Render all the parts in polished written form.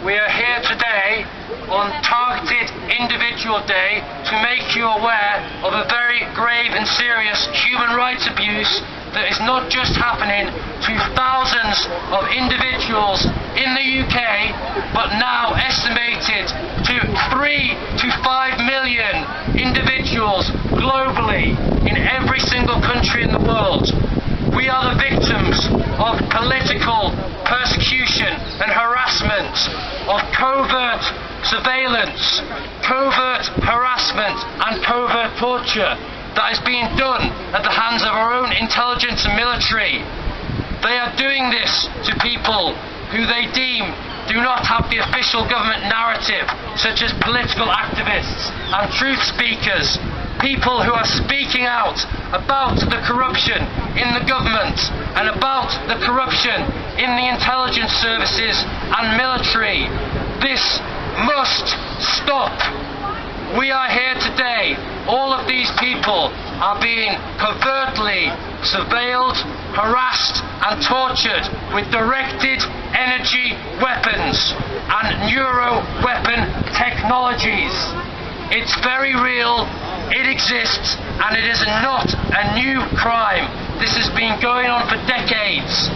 We are here today on Targeted Individual Day to make you aware of a very grave and serious human rights abuse that is not just happening to thousands of individuals in the UK, but now estimated to 3 to 5 million individuals globally in every single country in the world. We are the victims of political persecution and harassment, of covert surveillance, covert harassment and covert torture that is being done at the hands of our own intelligence and military. They are doing this to people who they deem do not have the official government narrative, such as political activists and truth speakers, people who are speaking out about the corruption in the government and about the corruption in the intelligence services and military. This must stop. We are here today. All of these people are being covertly surveilled, harassed and tortured with directed energy weapons and neuro weapon technologies. It's very real, it exists, and it is not a new crime. This has been going on for decades.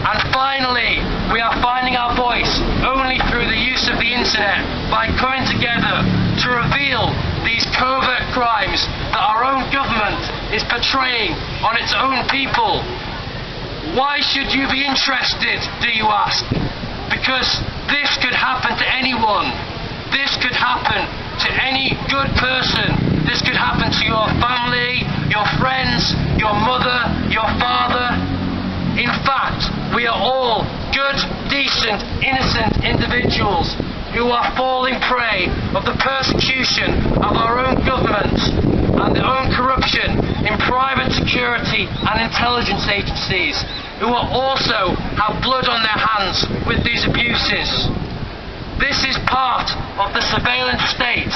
And finally, we are finding our voice only through the use of the internet, by coming together to reveal these covert crimes that our own government is portraying on its own people. Why should you be interested, do you ask? Because this could happen to anyone. This could happen to any good person. This could happen to your family, your friends, your mother, your father. In fact, we are all good, decent, innocent individuals who are falling prey of the persecution of our own government and their own corruption in private security and intelligence agencies, who are also have blood on their hands with these abuses. This is part of the surveillance state,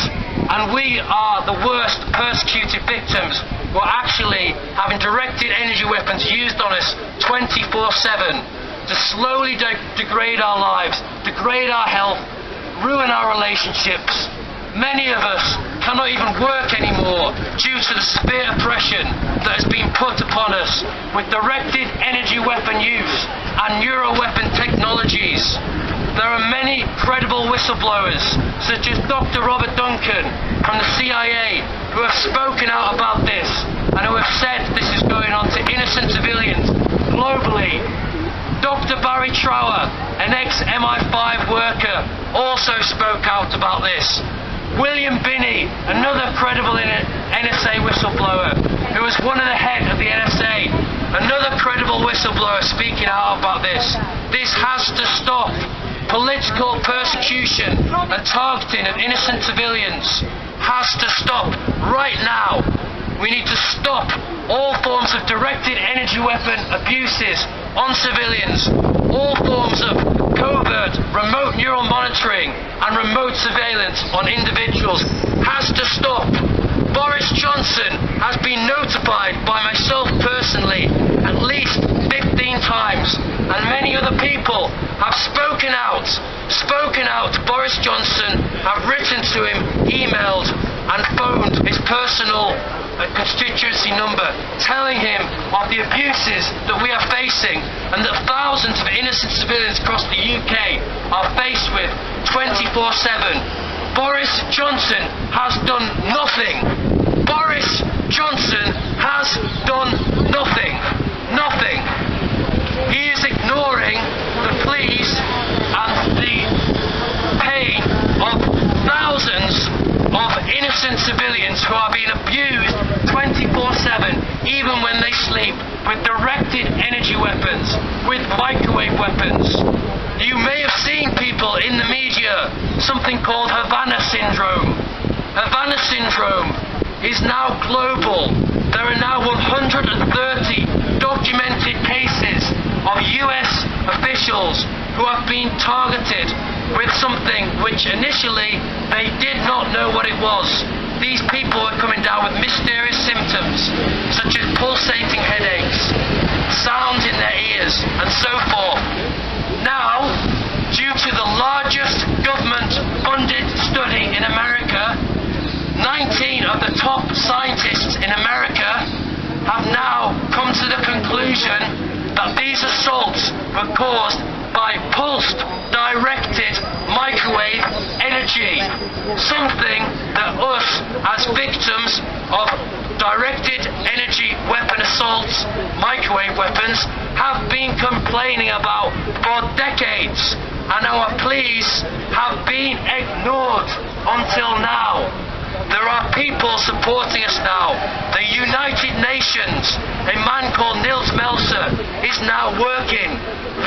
and we are the worst persecuted victims who are actually having directed energy weapons used on us 24/7 to slowly degrade our lives, degrade our health, ruin our relationships. Many of us cannot even work anymore due to the severe oppression that has been put upon us with directed energy weapon use and neuro weapon technologies. There are many credible whistleblowers, such as Dr. Robert Duncan from the CIA, who have spoken out about this and who have said this is going on to innocent civilians globally. Dr. Barry Trower, an ex-MI5 worker, also spoke out about this. William Binney, another credible NSA whistleblower, who was one of the head of the NSA, another credible whistleblower speaking out about this. This has to stop. Political persecution and targeting of innocent civilians has to stop right now. We need to stop all forms of directed energy weapon abuses on civilians, all forms of covert remote neural monitoring and remote surveillance on individuals has to stop. Boris Johnson has been notified by myself personally at least 15 times, and many other people have spoken out. Boris Johnson have written to him, emailed and phoned his personal constituency number, telling him of the abuses that we are facing and that thousands of innocent civilians across the UK are faced with 24/7. Boris Johnson has done nothing. Boris Johnson has done nothing. Nothing. He is ignoring the pleas and the pain of thousands of innocent civilians who are being abused 24/7, even when they sleep, with directed energy weapons, with microwave weapons. You may have seen people in the media, something called Havana syndrome. Havana syndrome is now global. There are now 130 documented cases of US officials who have been targeted with something which initially they did not know what it was. These people were coming down with mysterious symptoms, such as pulsating headaches, sounds in their ears, and so forth. Now, due scientists in America have now come to the conclusion that these assaults were caused by pulsed directed microwave energy, something that us as victims of directed energy weapon assaults, microwave weapons, have been complaining about for decades, and our pleas have been ignored until now. There are people supporting us now. The United Nations, a man called Nils Melzer, is now working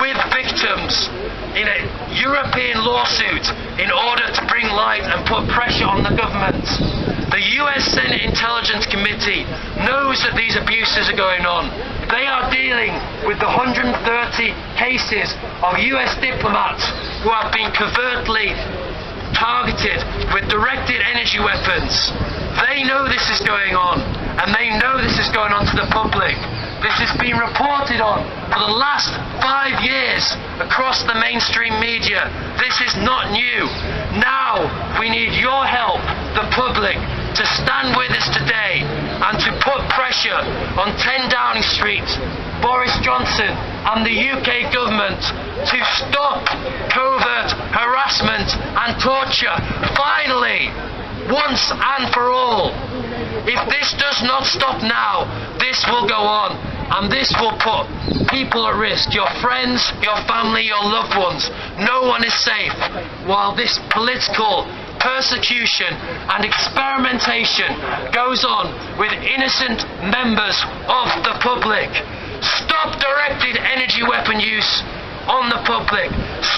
with victims in a European lawsuit in order to bring light and put pressure on the government. The US Senate Intelligence Committee knows that these abuses are going on. They are dealing with the 130 cases of US diplomats who have been covertly targeted with directed energy weapons. They know this is going on, and they know this is going on to the public. This has been reported on for the last 5 years across the mainstream media. This is not new. Now we need your help, the public, to stand with us today and to put pressure on 10 Downing Street, Boris Johnson and the UK government to stop covert harassment and torture, finally, once and for all. If this does not stop now, this will go on, and this will put people at risk, your friends, your family, your loved ones. No one is safe while this political persecution and experimentation goes on with innocent members of the public. Stop directed energy weapon use on the public.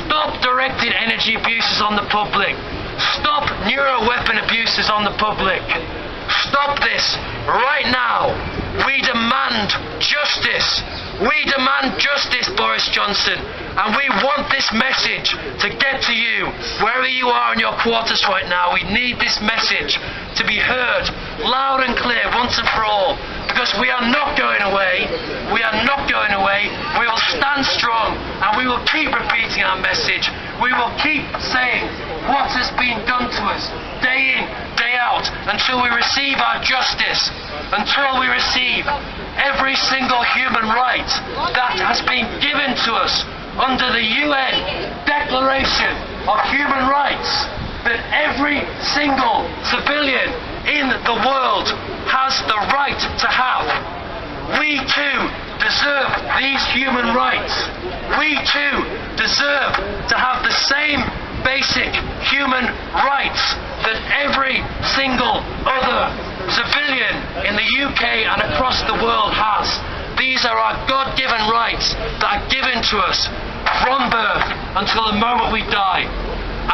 Stop directed energy abuses on the public. Stop neuro-weapon abuses on the public. Stop this right now. We demand justice. We demand justice, Boris Johnson, and we want this message to get to you wherever you are in your quarters right now. We need this message to be heard loud and clear once and for all, because we are not going away. We are not going away. We will stand strong, and we will keep repeating our message. We will keep saying what has been done to us day in, day out, until we receive our justice, until we receive every single human right that has been given to us under the UN Declaration of Human Rights, that every single civilian in the world has the right to have. We too deserve these human rights. We too deserve to have the same basic human rights that every single other civilian in the UK and across the world has. These are our God-given rights that are given to us from birth until the moment we die.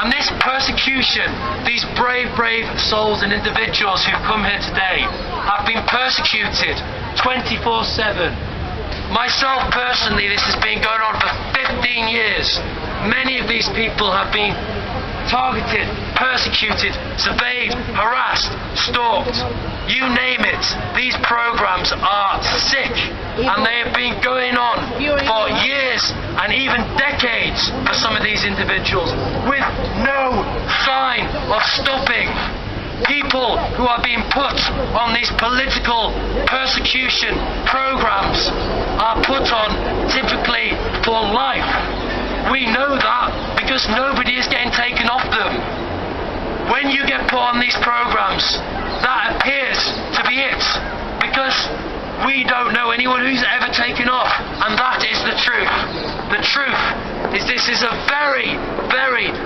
And this persecution, these brave souls and individuals who've come here today have been persecuted 24/7. Myself personally, this has been going on for 15 years. Many of these people have been targeted, persecuted, surveyed, harassed, stalked, you name it. These programs are sick, and they have been going on for years and even decades for some of these individuals with no sign of stopping. People who are being put on these political persecution programs are put on typically for life. We know that because nobody is getting taken off them. When you get put on these programs, that appears to be it, because we don't know anyone who's ever taken off, and that is the truth. The truth is this is a very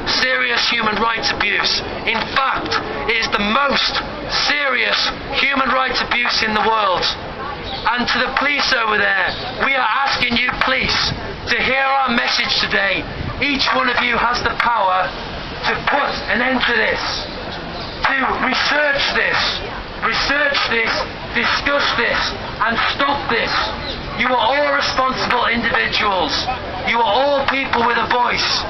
serious human rights abuse. In fact, it is the most serious human rights abuse in the world. And to the police over there, we are asking you, police, to hear our message today. Each one of you has the power to put an end to this, to research this, discuss this, and stop this. You are all responsible individuals. You are all people with a voice.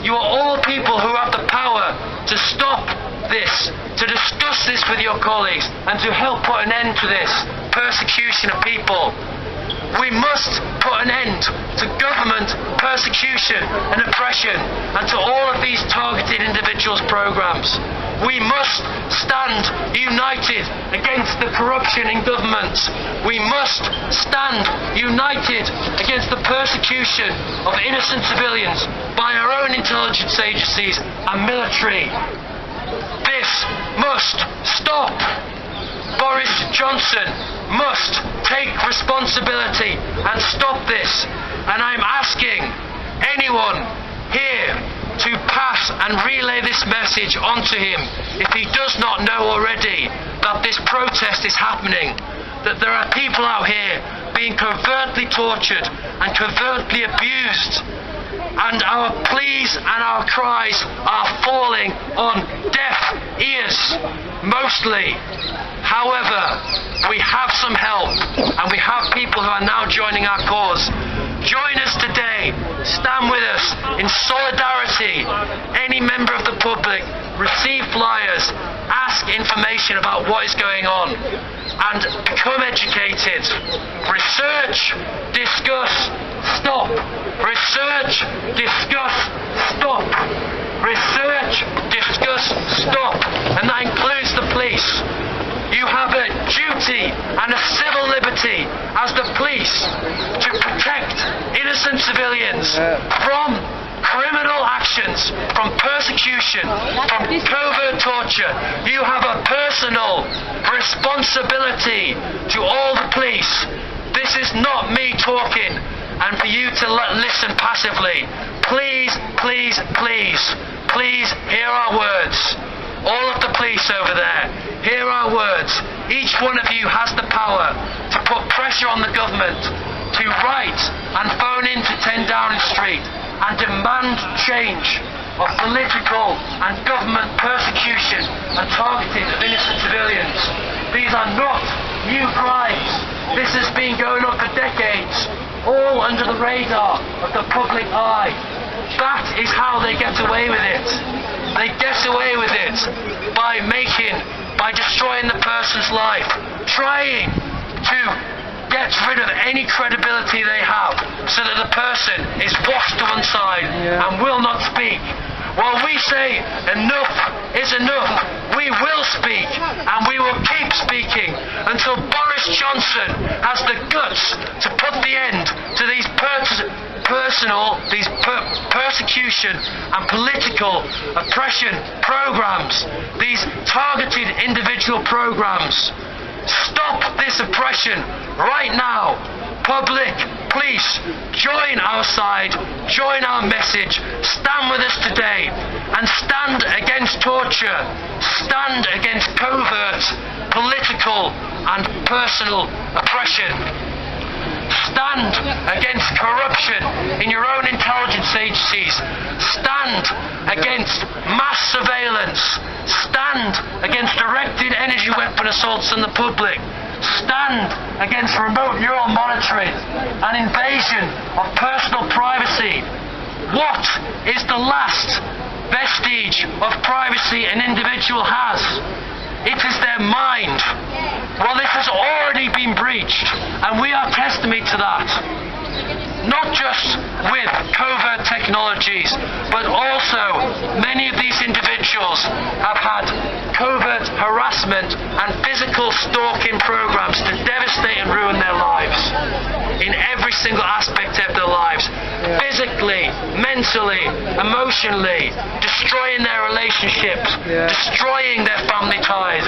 You are all people who have the power to stop this, to discuss this with your colleagues, and to help put an end to this persecution of people. We must put an end to government persecution and oppression, and to all of these targeted individuals' programs. We must stand united against the corruption in government. We must stand united against the persecution of innocent civilians by our own intelligence agencies and military. This must stop. Boris Johnson must take responsibility and stop this. And I'm asking anyone here to pass and relay this message onto him, if he does not know already that this protest is happening, that there are people out here being covertly tortured and covertly abused, and our pleas and our cries are falling on deaf ears, mostly. However, we have some help, and we have people who are now joining our cause. Join us today. Stand with us in solidarity. Any member of the public, receive flyers, ask information about what is going on, and become educated. Research, discuss, stop. Research, discuss, stop. Research, discuss, stop. And that includes the police. You have a duty and a civil liberty as the police to protect innocent civilians from criminal actions, from persecution, from covert torture. You have a personal responsibility to all the police. This is not me talking and for you to listen passively. Please, please, please, please hear our words. All of the police over there, hear our words. Each one of you has the power to put pressure on the government to write and phone into 10 Downing Street and demand change of political and government persecution and targeting of innocent civilians. These are not new crimes. This has been going on for decades, all under the radar of the public eye. That is how they get away with it. They get away with it by destroying the person's life, trying to get rid of any credibility they have so that the person is washed to one side and will not speak. While we say enough is enough, we will speak and we will keep speaking until Boris Johnson has the guts to put the end to these persecution and political oppression programs, these targeted individual programs. Stop this oppression right now. Public, police, join our side, join our message, stand with us today, and stand against torture, stand against covert, political and personal oppression. Stand against corruption in your own intelligence agencies. Stand against mass surveillance. Stand against directed energy weapon assaults on the public. Stand against remote neural monitoring and invasion of personal privacy. What is the last vestige of privacy an individual has? It is their mind. Well, this has already been breached, and we are testimony to that. Not just with covert technologies, but also many of these individuals have had covert harassment and physical stalking programs to devastate and ruin their lives in every single aspect of their lives. Physically, mentally, emotionally, destroying their relationships, destroying their family ties,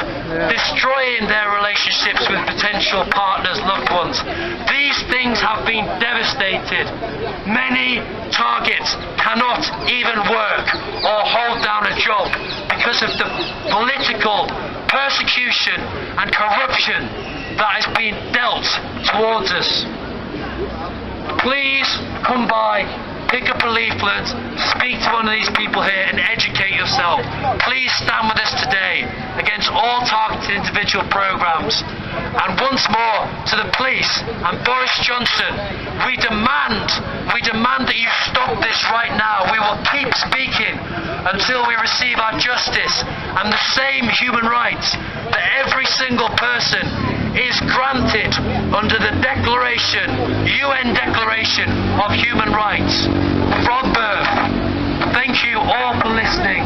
destroying their relationships with potential partners, loved ones. These things have been devastated. Many targets cannot even work or hold down a job because of the political persecution and corruption that is being dealt towards us. Please come by, pick up a leaflet, speak to one of these people here and educate yourself. Please stand with us today against all targeted individual programs. And once more, to the police and Boris Johnson, we demand that you stop this right now. We will keep speaking until we receive our justice and the same human rights that every single person is granted under the UN Declaration of Human Rights from birth. Thank you all for listening.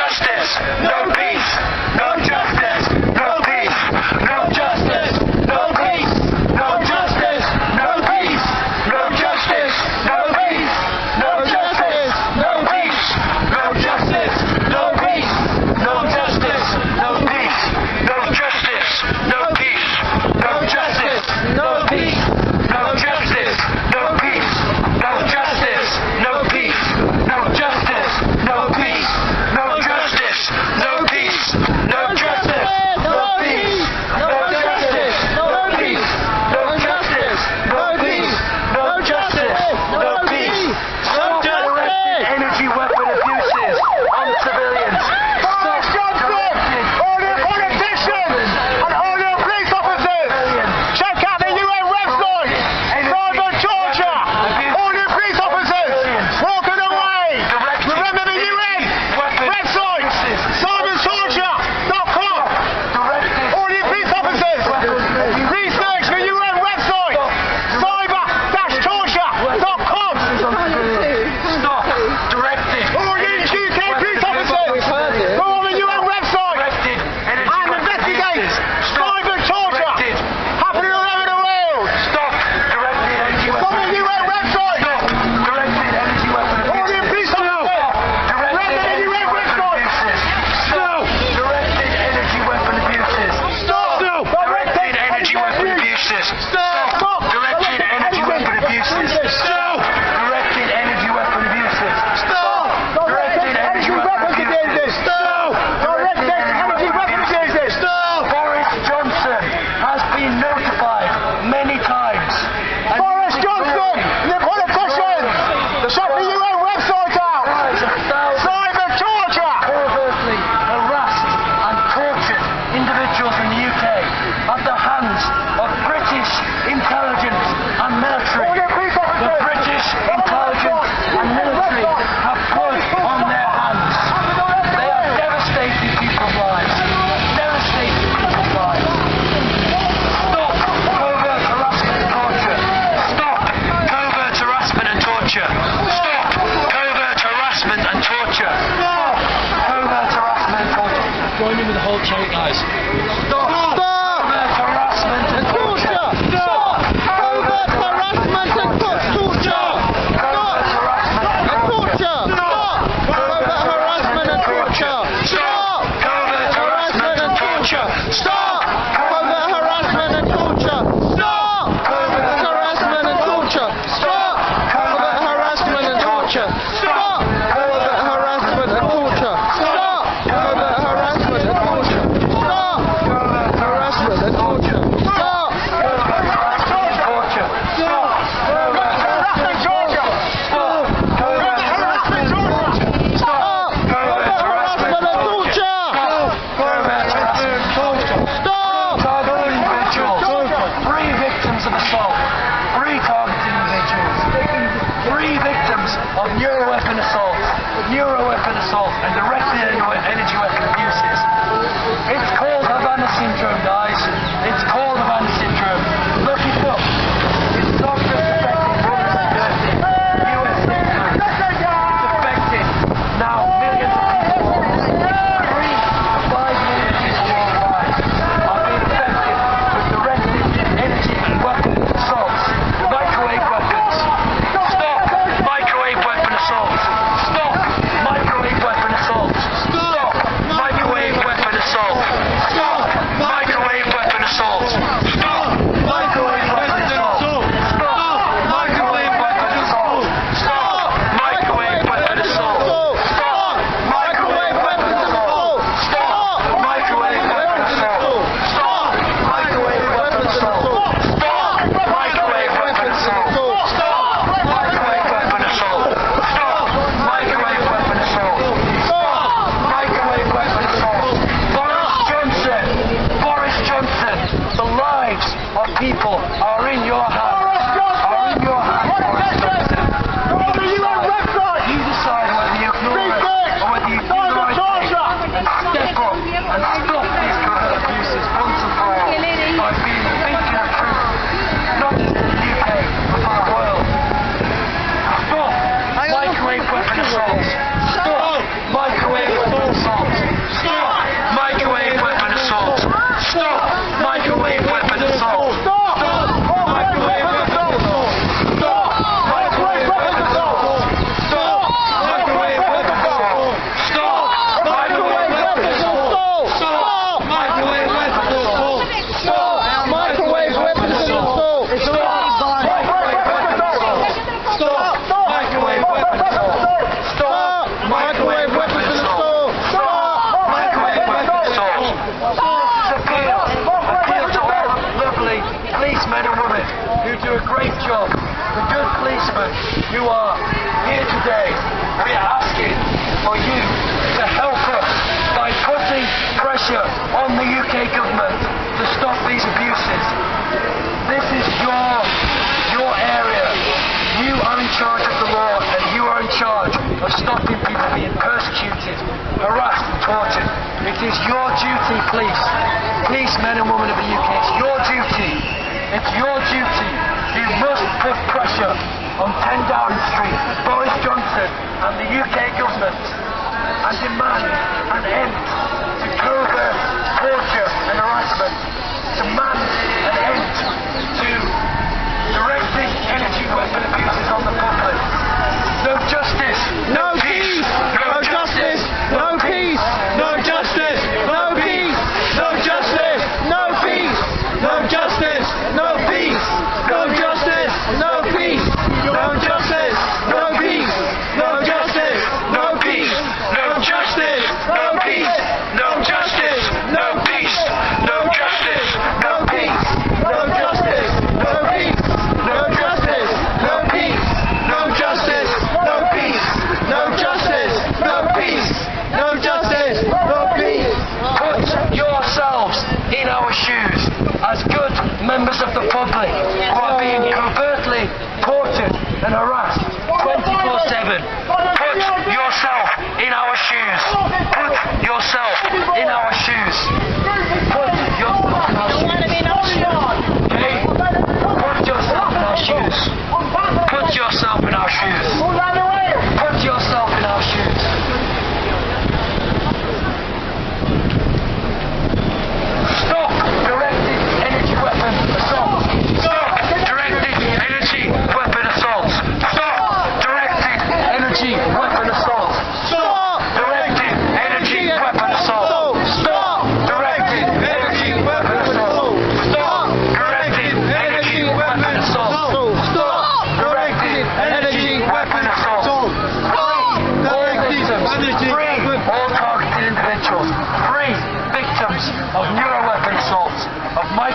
Join me with the whole chain, guys. Stop! Stop! Covert harassment and torture! Stop! Covert harassment and torture! Stop! And torture! Stop! Covert harassment and torture! Stop! Covert harassment and torture! Stop! Covert harassment and torture! Stop! Covert harassment and torture! Stop! Covert harassment and torture! Stop! Covert harassment and torture! Stop! Covert harassment and torture! Stop! Covert harassment and torture! Stop! Covert harassment and torture! Stop! Covert harassment and torture! Stop! Covert harassment and torture! Stop! Covert harassment and torture! Covert harassment and torture! Stop! Target individuals! 3 victims of assault! 3 targeted individuals! 3 victims of neuroweapon assault! And direct energy weapon abuses. It's called Havana syndrome, guys. It's called Havana syndrome. Look it up. It's not just affecting brothers and sisters. US citizens. It's affecting now millions of people. 3 to 5 million people worldwide are being affected with directed energy weapon assaults. Microwave weapons. Stop microwave weapon assaults. Stop microwave weapon assaults. Stop microwave weapon assaults. Stop microwave weapon assaults. Stop microwave weapon assaults. Stop microwave weapon assaults. Stop microwave weapon assaults. Stop microwave weapon assaults. Stop microwave weapon assaults. Stop microwave weapon assaults. Stop microwave weapon assaults. Stop microwave weapon assaults. Stop microwave weapon assaults. Stop microwave weapon assaults. Boris Johnson, the lives of people are in your hands. Are in your hands, Boris Johnson. You decide whether you ignore it or whether you do the right thing and step up and stop these covert abuses once and for all by being a beacon of truth, not just in the UK, but for the world. Stop microwave weapon assaults. Stop microwave weapon assaults. Stop microwave weapon assaults. Stop microwave weapon assaults. Stop microwave weapon assaults. Stop microwave weapon assaults. Stop microwave weapon assaults. Stop microwave weapon assaults. Stop microwave weapon assaults. Stop microwave weapon assaults. Stop microwave weapon assaults. Stop microwave weapon assaults. Stop microwave weapon assaults. Stop microwave weapon assaults. Appeal to all lovely policemen and women who do a great job. The good policemen who are here today. We are asking for you to help us by putting pressure on the UK government to stop these abuses. This is your area. You are in charge of the law and you are in charge of stopping people being persecuted, harassed and tortured. It is your duty, policemen and women of the UK, it's your duty. It's your duty. You must put pressure on 10 Downing Street, Boris Johnson and the UK government and demand an end to covert torture and harassment. Demand an end to directing energy weapon abuses on the public. No justice, no peace. No justice, no peace. No justice, no peace. No justice, no peace. No justice, no peace. No justice, no peace. No justice, no peace. No justice, no peace. No justice, no peace. No justice, no peace. No justice, no peace. No justice, no peace. No justice, no peace. No justice, no peace. No justice, no peace. No justice, no peace. Put yourselves in our shoes as good members of the public who are being covertly tortured and harassed 24/7. Put yourself in our shoes. Put yourself in our shoes. Put yourself in our shoes. Okay? Put yourself in our shoes. Put yourself in our shoes. Put yourself in our shoes.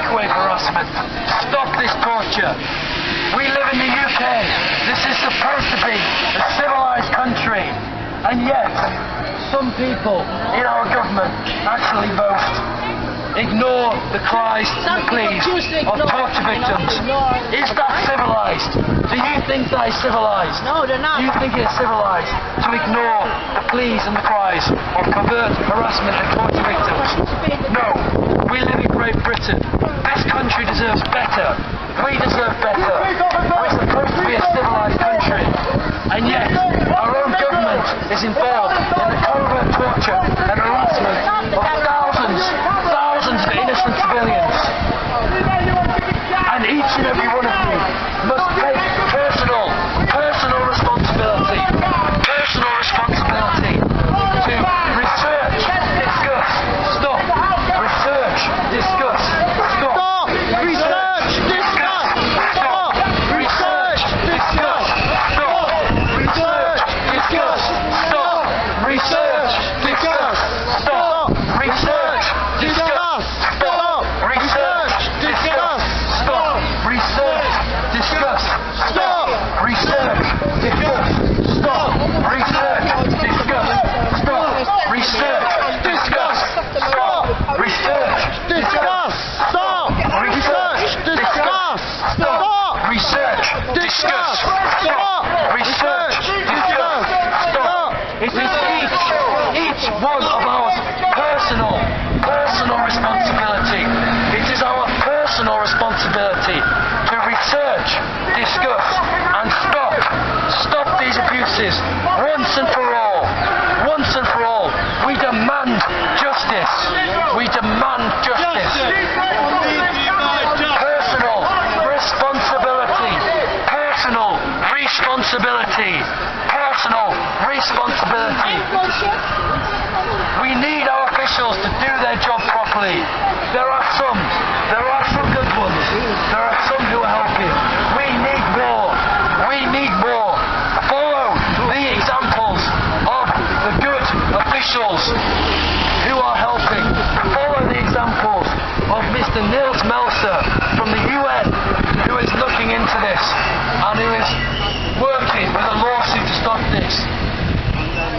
microwave harassment. Stop this torture. We live in the UK. This is supposed to be a civilised country. And yet, some people in our government actually vote. Ignore the cries and the pleas of torture victims. Is that civilised? Do you think that is civilised? No, they're not. Do you think it is civilised to ignore the pleas and the cries of covert harassment and torture victims? No. We live in Great Britain. This country deserves better. We deserve better. We're supposed to be a civilised country. And yet, our own government is involved in the covert torture and harassment of thousands of innocent civilians. And each and every one of you must take personal responsibility to research, discuss, stop, research, discuss, stop, research, discuss, stop, research, discuss, stop, research, discuss, stop, research, discuss, stop, research, discuss, stop, research, discuss, stop, research, discuss, stop, research, discuss, stop, research, discuss, stop, research, discuss, stop, research, discuss, stop, research, discuss, stop, research, discuss, stop, research, discuss, stop. It is each one of our personal responsibility. It is our personal responsibility to research, discuss, and stop these abuses once and for all. Once and for all. We demand justice. We demand justice. Personal responsibility. Personal responsibility. Personal responsibility. We need our officials to do their job properly. There are some good ones. There are some who are helping. We need more. We need more. Follow the examples of the good officials who are helping. Follow the examples of Mr. Nils Melzer from the UN, who is looking into this and who is working with a lawsuit to stop this.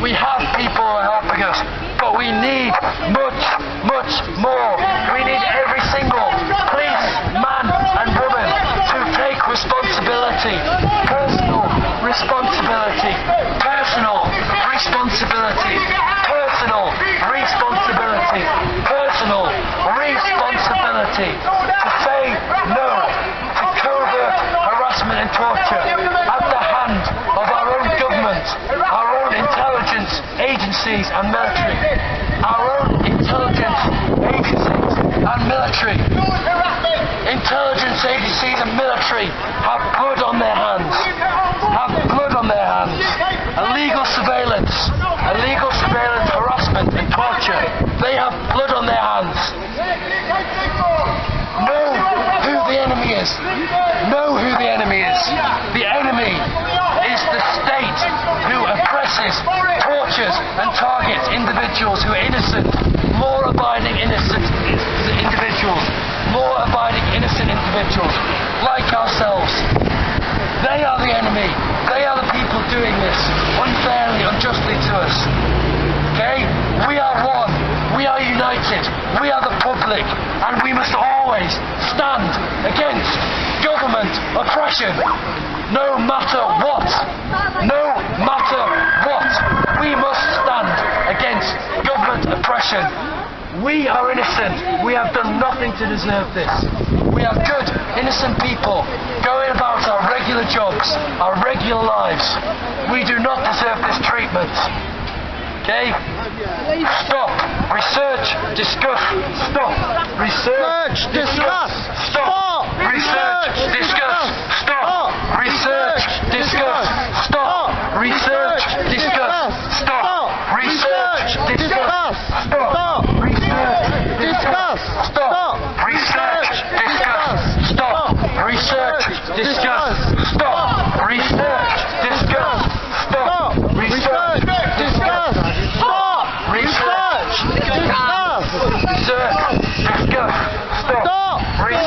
We have people who are helping us, but we need much more. We need every single police man and woman to take responsibility. Personal responsibility. Personal responsibility. Personal responsibility. Personal responsibility to say no to covert harassment and torture at the hand of our own government, our own intelligence agencies and military. Our own intelligence agencies and military. Intelligence agencies and military have blood on their hands. Have blood on their hands. Illegal surveillance, harassment and torture. They have blood on their hands. Know who the enemy is. Know who the enemy is. The enemy is the state who oppresses, tortures and targets individuals who are innocent. Law-abiding innocent individuals. Law-abiding innocent individuals like ourselves. They are the enemy. They are the people doing this unfairly, unjustly to us. Okay? We are one. We are united. We are the public. And we must always stand against government oppression. No matter what. No matter what. We must stand against government oppression. We are innocent. We have done nothing to deserve this. We are good, innocent people going about our regular jobs, our regular lives. We do not deserve this treatment. Okay? Stop. Research. Discuss. Stop. Research. Discuss. Stop. Research. Discuss. Stop. Research. Discuss. Stop. Research. Discuss. Stop. Research. Discuss. Stop. Research. Discuss. Stop. Research. Discuss. Stop. Research. Discuss. Stop. Research. Discuss. Stop. Research. Discuss. Stop. Research. Discuss. Research. Discuss. Stop. Research.